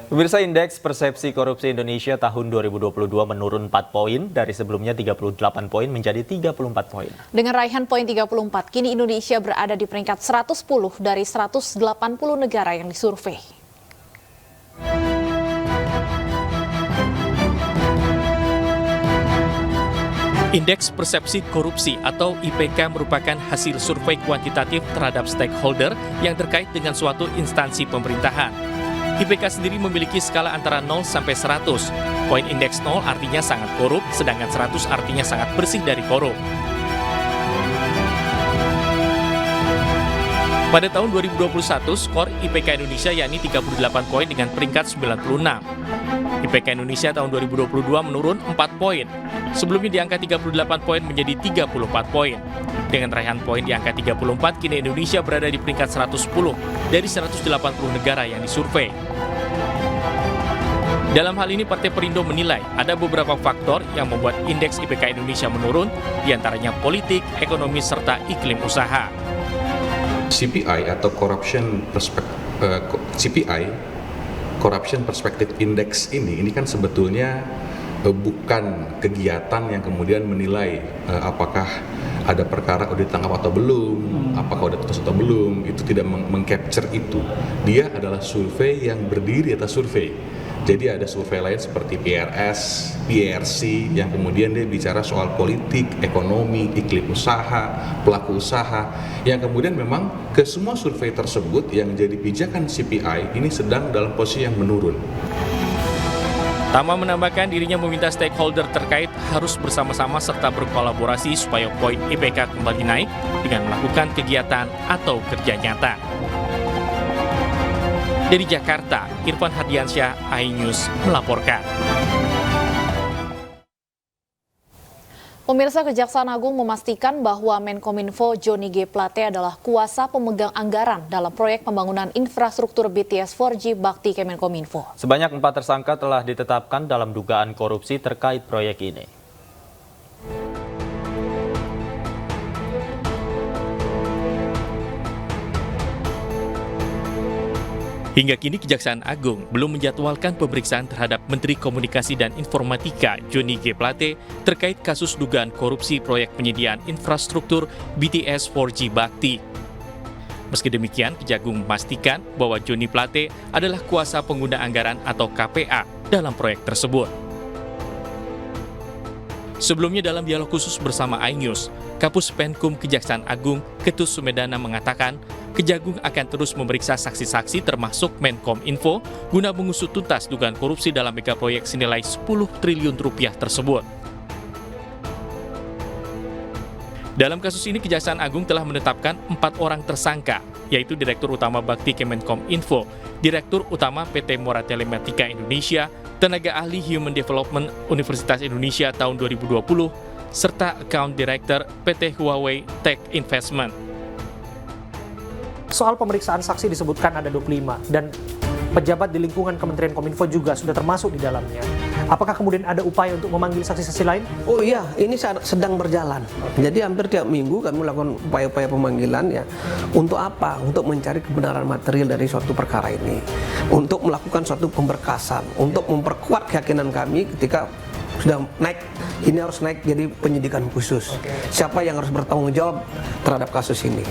Pemirsa, indeks persepsi korupsi Indonesia tahun 2022 menurun 4 poin dari sebelumnya 38 poin menjadi 34 poin. Dengan raihan poin 34, kini Indonesia berada di peringkat 110 dari 180 negara yang disurvei. Indeks persepsi korupsi atau IPK merupakan hasil survei kuantitatif terhadap stakeholder yang terkait dengan suatu instansi pemerintahan. IPK sendiri memiliki skala antara 0 sampai 100. Poin indeks 0 artinya sangat korup, sedangkan 100 artinya sangat bersih dari korup. Pada tahun 2021, skor IPK Indonesia yakni 38 poin dengan peringkat 96. IPK Indonesia tahun 2022 menurun 4 poin. Sebelumnya di angka 38 poin menjadi 34 poin. Dengan raihan poin di angka 34, kini Indonesia berada di peringkat 110 dari 180 negara yang disurvei. Dalam hal ini, Partai Perindo menilai ada beberapa faktor yang membuat indeks IPK Indonesia menurun, diantaranya politik, ekonomi, serta iklim usaha. CPI atau Corruption Perspective Index ini kan sebetulnya bukan kegiatan yang kemudian menilai apakah ada perkara udah ditangkap atau belum, apakah udah tutus atau belum, itu tidak mengcapture itu. Dia adalah survei yang berdiri atas survei. Jadi ada survei lain seperti PRS, PRC yang kemudian dia bicara soal politik, ekonomi, iklim usaha, pelaku usaha, yang kemudian memang ke semua survei tersebut yang jadi pijakan CPI ini sedang dalam posisi yang menurun. Tama menambahkan dirinya meminta stakeholder terkait harus bersama-sama serta berkolaborasi supaya poin IPK kembali naik dengan melakukan kegiatan atau kerja nyata. Dari Jakarta, Irfan Hardiansyah, iNews melaporkan. Pemirsa, Kejaksaan Agung memastikan bahwa Menkominfo Johnny G. Plate adalah kuasa pemegang anggaran dalam proyek pembangunan infrastruktur BTS 4G Bakti Kemenkominfo. Sebanyak 4 tersangka telah ditetapkan dalam dugaan korupsi terkait proyek ini. Hingga kini Kejaksaan Agung belum menjadwalkan pemeriksaan terhadap Menteri Komunikasi dan Informatika Johnny G. Plate terkait kasus dugaan korupsi proyek penyediaan infrastruktur BTS 4G Bakti. Meski demikian, Kejagung memastikan bahwa Johnny Plate adalah kuasa pengguna anggaran atau KPA dalam proyek tersebut. Sebelumnya dalam dialog khusus bersama iNews, Kapus Penkum Kejaksaan Agung Ketut Sumedana mengatakan Kejagung akan terus memeriksa saksi-saksi termasuk Menkominfo guna mengusut tuntas dugaan korupsi dalam mega proyek senilai 10 triliun rupiah tersebut. Dalam kasus ini, Kejaksaan Agung telah menetapkan 4 orang tersangka, yaitu Direktur Utama Bakti Kemenkominfo, Direktur Utama PT Mora Telematika Indonesia, Tenaga Ahli Human Development Universitas Indonesia tahun 2020, serta Account Director PT Huawei Tech Investment. Soal pemeriksaan saksi disebutkan ada 25 dan pejabat di lingkungan Kementerian Kominfo juga sudah termasuk di dalamnya. Apakah kemudian ada upaya untuk memanggil saksi-saksi lain? Oh iya, ini sedang berjalan. Jadi hampir tiap minggu kami melakukan upaya-upaya pemanggilan ya. Untuk apa? Untuk mencari kebenaran material dari suatu perkara ini. Untuk melakukan suatu pemberkasan, untuk memperkuat keyakinan kami ketika sudah naik, ini harus naik jadi penyidikan khusus. Siapa yang harus bertanggung jawab terhadap kasus ini?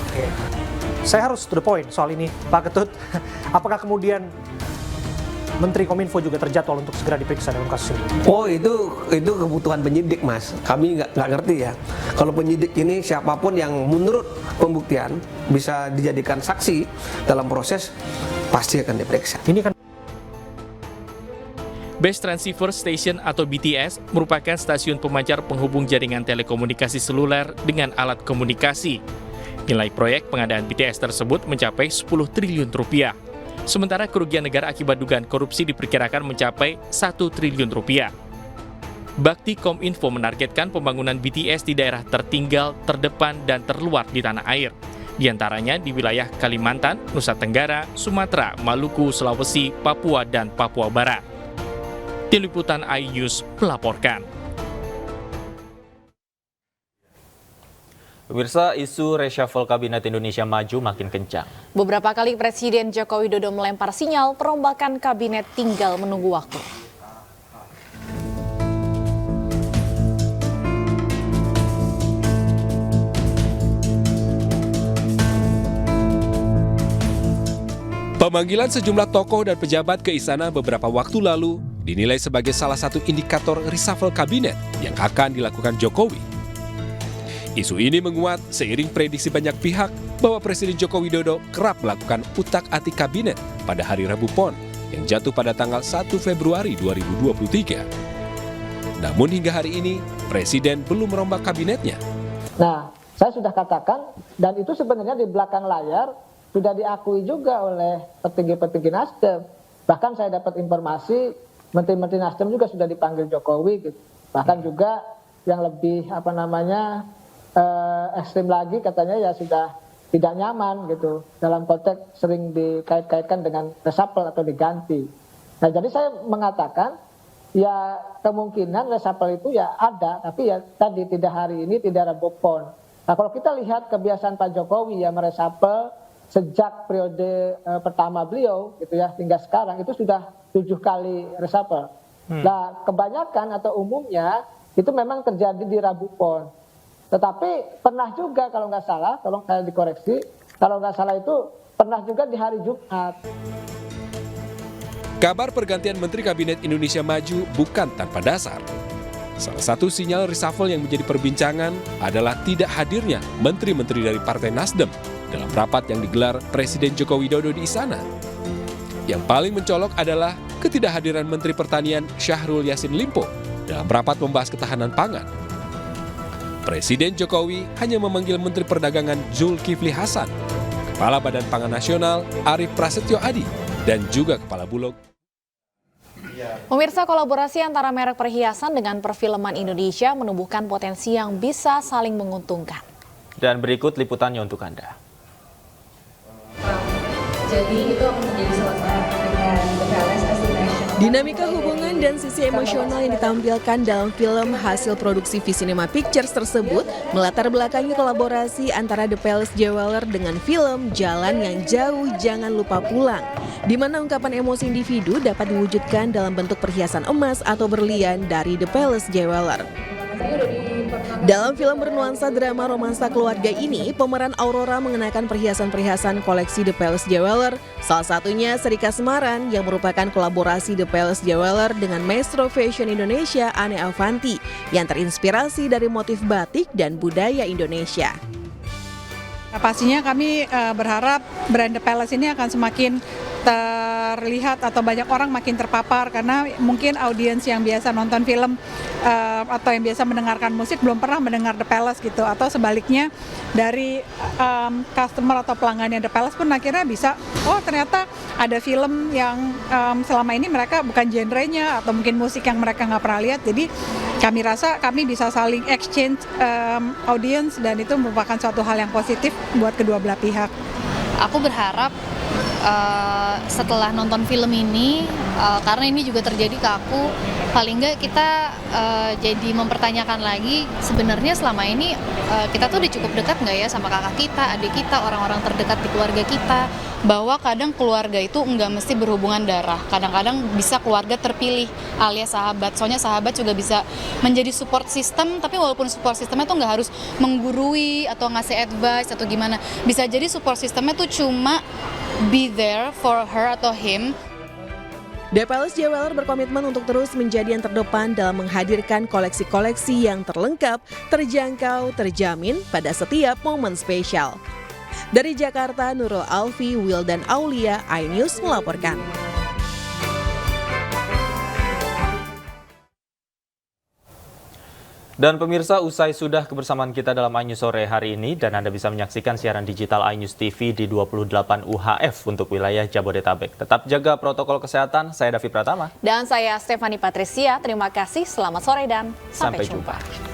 Saya harus to the point soal ini, Pak Ketut. Apakah kemudian Menteri Kominfo juga terjadwal untuk segera diperiksa dalam kasus ini? Oh, itu kebutuhan penyidik, Mas. Kami nggak ngerti ya. Kalau penyidik ini siapapun yang menurut pembuktian bisa dijadikan saksi dalam proses, pasti akan diperiksa. Ini kan Base Transceiver Station atau BTS merupakan stasiun pemancar penghubung jaringan telekomunikasi seluler dengan alat komunikasi. Nilai proyek pengadaan BTS tersebut mencapai 10 triliun rupiah. Sementara kerugian negara akibat dugaan korupsi diperkirakan mencapai 1 triliun rupiah. Bakti Kominfo menargetkan pembangunan BTS di daerah tertinggal, terdepan, dan terluar di tanah air. Di antaranya di wilayah Kalimantan, Nusa Tenggara, Sumatera, Maluku, Sulawesi, Papua, dan Papua Barat. Tim Liputan iNews melaporkan. Pemirsa, isu reshuffle Kabinet Indonesia Maju makin kencang. Beberapa kali Presiden Joko Widodo melempar sinyal perombakan kabinet tinggal menunggu waktu. Pemanggilan sejumlah tokoh dan pejabat ke istana beberapa waktu lalu dinilai sebagai salah satu indikator reshuffle kabinet yang akan dilakukan Jokowi. Isu ini menguat seiring prediksi banyak pihak bahwa Presiden Joko Widodo kerap melakukan utak-atik kabinet pada hari Rabu Pon yang jatuh pada tanggal 1 Februari 2023. Namun hingga hari ini, Presiden belum merombak kabinetnya. Nah, saya sudah katakan, dan itu sebenarnya di belakang layar sudah diakui juga oleh petinggi-petinggi Nasdem. Bahkan saya dapat informasi, menteri-menteri Nasdem juga sudah dipanggil Jokowi. Gitu. Bahkan juga yang lebih ekstrim lagi katanya ya sudah tidak nyaman gitu dalam konteks sering dikait-kaitkan dengan reshuffle atau diganti. Nah jadi saya mengatakan ya kemungkinan reshuffle itu ya ada, tapi ya tadi tidak hari ini, tidak Rabu Pon. Nah kalau kita lihat kebiasaan Pak Jokowi ya mereshuffle sejak periode pertama beliau gitu ya hingga sekarang itu sudah 7 kali reshuffle. Nah kebanyakan atau umumnya itu memang terjadi di Rabu Pon. Tetapi pernah juga kalau nggak salah, tolong saya dikoreksi, kalau nggak salah itu pernah juga di hari Jumat. Kabar pergantian Menteri Kabinet Indonesia Maju bukan tanpa dasar. Salah satu sinyal reshuffle yang menjadi perbincangan adalah tidak hadirnya menteri-menteri dari Partai Nasdem dalam rapat yang digelar Presiden Joko Widodo di istana. Yang paling mencolok adalah ketidakhadiran Menteri Pertanian Syahrul Yassin Limpo dalam rapat membahas ketahanan pangan. Presiden Jokowi hanya memanggil Menteri Perdagangan Zulkifli Hasan, Kepala Badan Pangan Nasional Arief Prasetyo Adi, dan juga Kepala Bulog. Pemirsa, kolaborasi antara merek perhiasan dengan perfilman Indonesia menumbuhkan potensi yang bisa saling menguntungkan. Dan berikut liputannya untuk Anda. Jadi itu akan menjadi salah satu dengan The Palace Estimation. Dinamika hubungan dan sisi emosional yang ditampilkan dalam film hasil produksi V-Cinema Pictures tersebut melatar belakangi kolaborasi antara The Palace Jeweler dengan film Jalan yang Jauh Jangan Lupa Pulang, di mana ungkapan emosi individu dapat diwujudkan dalam bentuk perhiasan emas atau berlian dari The Palace Jeweler. Dalam film bernuansa drama romansa keluarga ini, pemeran Aurora mengenakan perhiasan-perhiasan koleksi The Palace Jeweler, salah satunya Sri Kasmaran yang merupakan kolaborasi The Palace Jeweler dengan maestro fashion Indonesia Ane Avanti yang terinspirasi dari motif batik dan budaya Indonesia. Pastinya kami berharap brand The Palace ini akan semakin terlihat atau banyak orang makin terpapar karena mungkin audiens yang biasa nonton film atau yang biasa mendengarkan musik belum pernah mendengar The Palace gitu, atau sebaliknya dari customer atau pelanggannya The Palace pun akhirnya bisa, oh ternyata ada film yang selama ini mereka bukan genrenya atau mungkin musik yang mereka nggak pernah lihat. Jadi kami rasa kami bisa saling exchange audience dan itu merupakan suatu hal yang positif buat kedua belah pihak. Aku berharap setelah nonton film ini, karena ini juga terjadi ke aku, paling nggak kita jadi mempertanyakan lagi sebenarnya selama ini kita tuh udah cukup dekat nggak ya sama kakak kita, adik kita, orang-orang terdekat di keluarga kita, bahwa kadang keluarga itu nggak mesti berhubungan darah, kadang-kadang bisa keluarga terpilih alias sahabat, soalnya sahabat juga bisa menjadi support system, tapi walaupun support systemnya tuh nggak harus menggurui atau ngasih advice atau gimana, bisa jadi support systemnya tuh cuma be there for her atau him. The Palace Jeweler berkomitmen untuk terus menjadi yang terdepan dalam menghadirkan koleksi-koleksi yang terlengkap, terjangkau, terjamin pada setiap momen spesial. Dari Jakarta, Nurul Alfi, Wildan Aulia, iNews melaporkan. Dan pemirsa, usai sudah kebersamaan kita dalam iNews sore hari ini, dan Anda bisa menyaksikan siaran digital iNews TV di 28 UHF untuk wilayah Jabodetabek. Tetap jaga protokol kesehatan. Saya Davi Pratama. Dan saya Stefani Patricia. Terima kasih, selamat sore dan sampai jumpa.